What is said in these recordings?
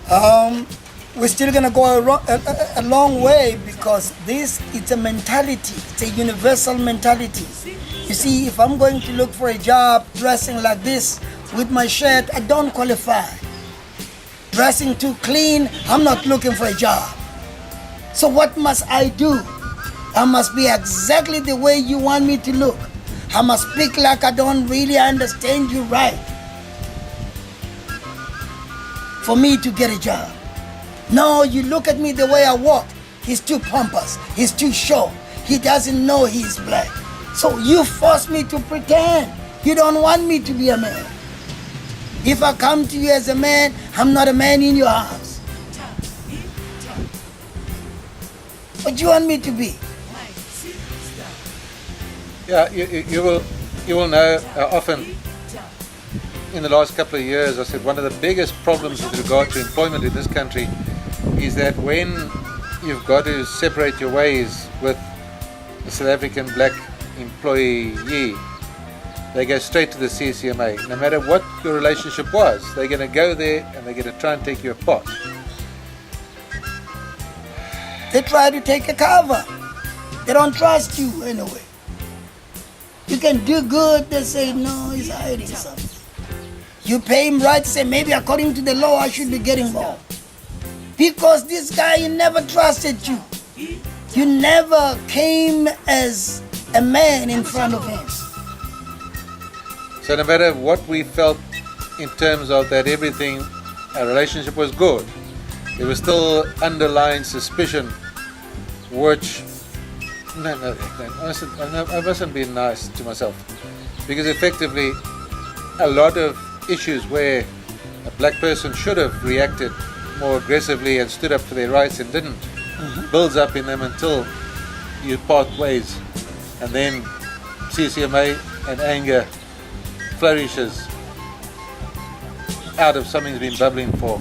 We're still going to go a long way, because this is a mentality. It's a universal mentality. You see, if I'm going to look for a job dressing like this with my shirt, I don't qualify. Dressing too clean, I'm not looking for a job. So what must I do? I must be exactly the way you want me to look. I must speak like I don't really understand you right for me to get a job. No, you look at me the way I walk. He's too pompous. He's too short. He doesn't know he's black. So you force me to pretend. You don't want me to be a man. If I come to you as a man, I'm not a man in your house. What do you want me to be? Yeah, you will know often in the last couple of years, I said one of the biggest problems with regard to employment in this country is that when you've got to separate your ways with a South African black employee, they go straight to the CCMA. No matter what your relationship was, they're going to go there and they're going to try and take you apart. They try to take a cover. They don't trust you anyway. You can do good, they say, no, he's hiding something. You pay him right, say, maybe according to the law, I should be getting more. Because this guy, he never trusted you. You never came as a man in front of him. So no matter what we felt in terms of that everything, our relationship was good, there was still underlying suspicion, which, I mustn't be nice to myself. Because effectively, a lot of issues where a black person should have reacted more aggressively and stood up for their rights and didn't, builds up in them until you part ways, and then CCMA and anger flourishes out of something's been bubbling for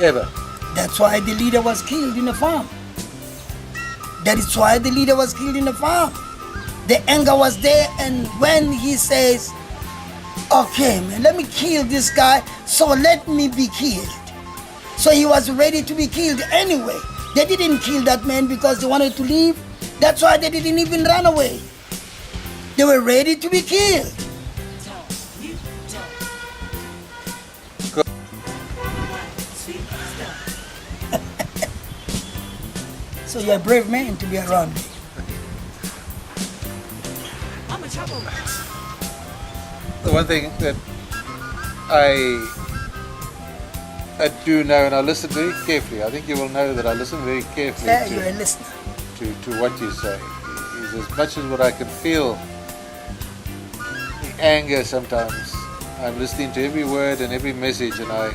ever. That's why the leader was killed in the farm. That is why the leader was killed in the farm. The anger was there, and when he says, okay, man, let me kill this guy, so let me be killed. So he was ready to be killed anyway. They didn't kill that man because they wanted to leave. That's why they didn't even run away. They were ready to be killed. So you're a brave man to be around me. The one thing that I do know, and I listen very carefully, I think you will know that I listen very carefully You're a listener. to what you say, is as much as what I can feel the anger sometimes, I'm listening to every word and every message, and I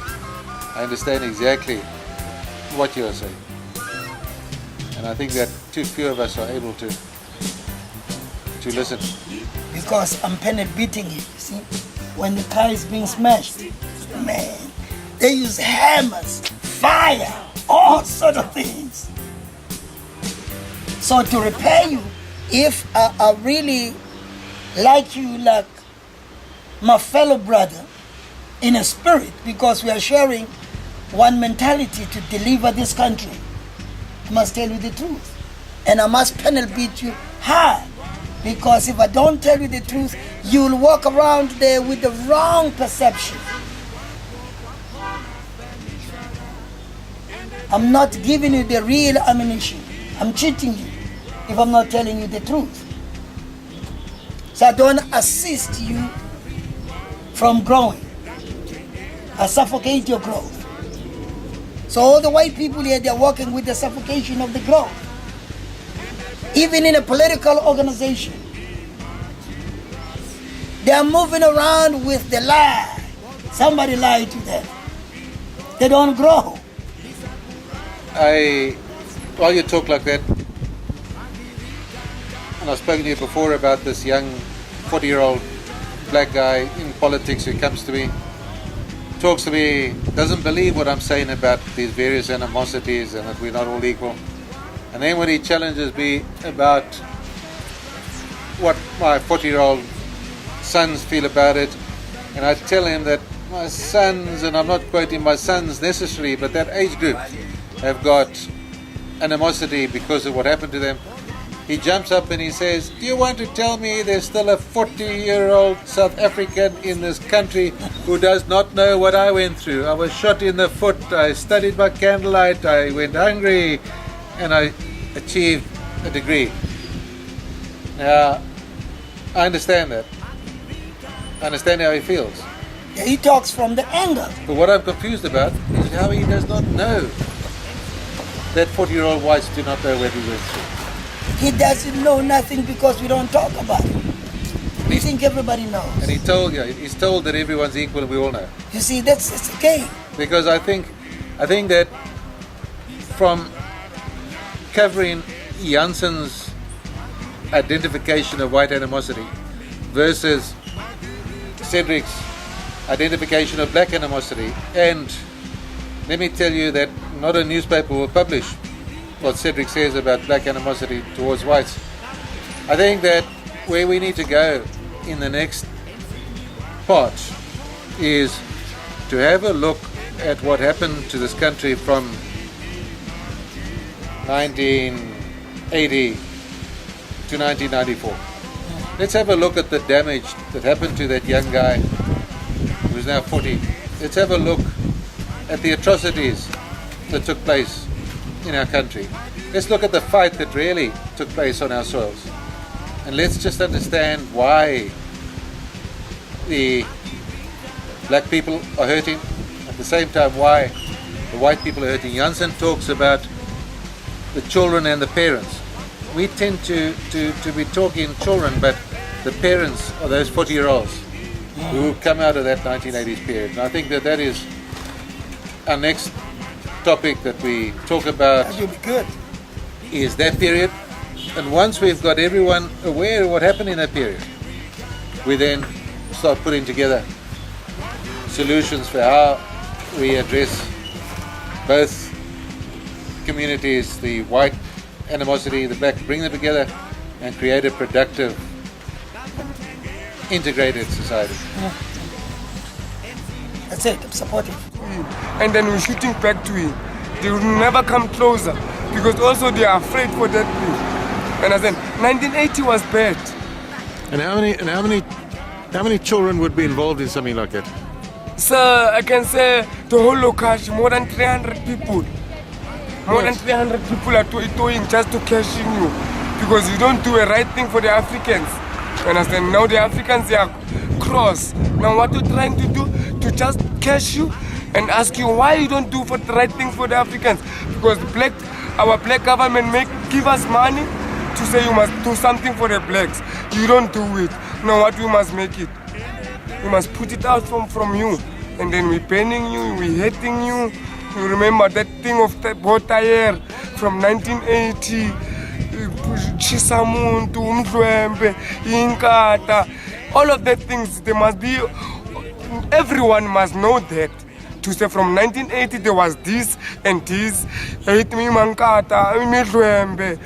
understand exactly what you are saying. And I think that too few of us are able to listen. Because I'm penny beating it, you see. When the car is being smashed, man, they use hammers, fire, all sort of things. So to repair you, if I really like you like my fellow brother in a spirit, because we are sharing one mentality to deliver this country, I must tell you the truth. And I must penal beat you hard. Because if I don't tell you the truth, you'll walk around there with the wrong perception. I'm not giving you the real ammunition. I'm cheating you if I'm not telling you the truth. So I don't assist you from growing. I suffocate your growth. So all the white people here, they're working with the suffocation of the growth. Even in a political organization, they are moving around with the lie. Somebody lied to them. They don't grow. While you talk like that, and I've spoken to you before about this young 40-year-old black guy in politics who comes to me, talks to me, doesn't believe what I'm saying about these various animosities and that we're not all equal. And then when he challenges me about what my 40-year-old sons feel about it, and I tell him that my sons, and I'm not quoting my sons necessarily, but that age group have got animosity because of what happened to them, he jumps up and he says, do you want to tell me there's still a 40-year-old South African in this country who does not know what I went through? I was shot in the foot, I studied by candlelight, I went hungry, and I achieved a degree. Now, I understand that. I understand how he feels. Yeah, he talks from the anger. But what I'm confused about is how he does not know that 40-year-old whites do not know what he went through. He doesn't know nothing because we don't talk about it. We think everybody knows. And he's told that everyone's equal and we all know. You see, it's a game. Because I think that from covering Jansen's identification of white animosity versus Cedric's identification of black animosity, and let me tell you that not a newspaper will publish what Cedric says about black animosity towards whites. I think that where we need to go in the next part is to have a look at what happened to this country from 1980 to 1994. Let's have a look at the damage that happened to that young guy who's now 40. Let's have a look at the atrocities that took place in our country. Let's look at the fight that really took place on our soils. And let's just understand why the black people are hurting, at the same time why the white people are hurting. Jansen talks about the children and the parents. We tend to be talking children, but the parents are those 40-year-olds who come out of that 1980s period. And I think that is our next topic that we talk about. That would be good. Is that period. And once we've got everyone aware of what happened in that period, we then start putting together solutions for how we address both communities, the white animosity, the black, bring them together and create a productive, integrated society. That's it, I'm supportive. And then we're shooting back to him. They will never come closer because also they are afraid for that thing. And I said, 1980 was bad. And how many children would be involved in something like that? Sir, I can say the whole location, more than 300 people. More than 300 people are toying just to cash in you because you don't do a right thing for the Africans. And I said, now the Africans, they are cross. Now what you're trying to do, to just cash you and ask you why you don't do for the right thing for the Africans. Because our black government give us money to say you must do something for the blacks. You don't do it. Now what we must make it? We must put it out from you. And then we're banning you, we're hating you. You remember that thing of the Botayer from 1980, Chisamuntu, Mdwembe, Inkata, all of that things, they must be, everyone must know that. To say from 1980 there was this and this, Mankata, Mdwembe,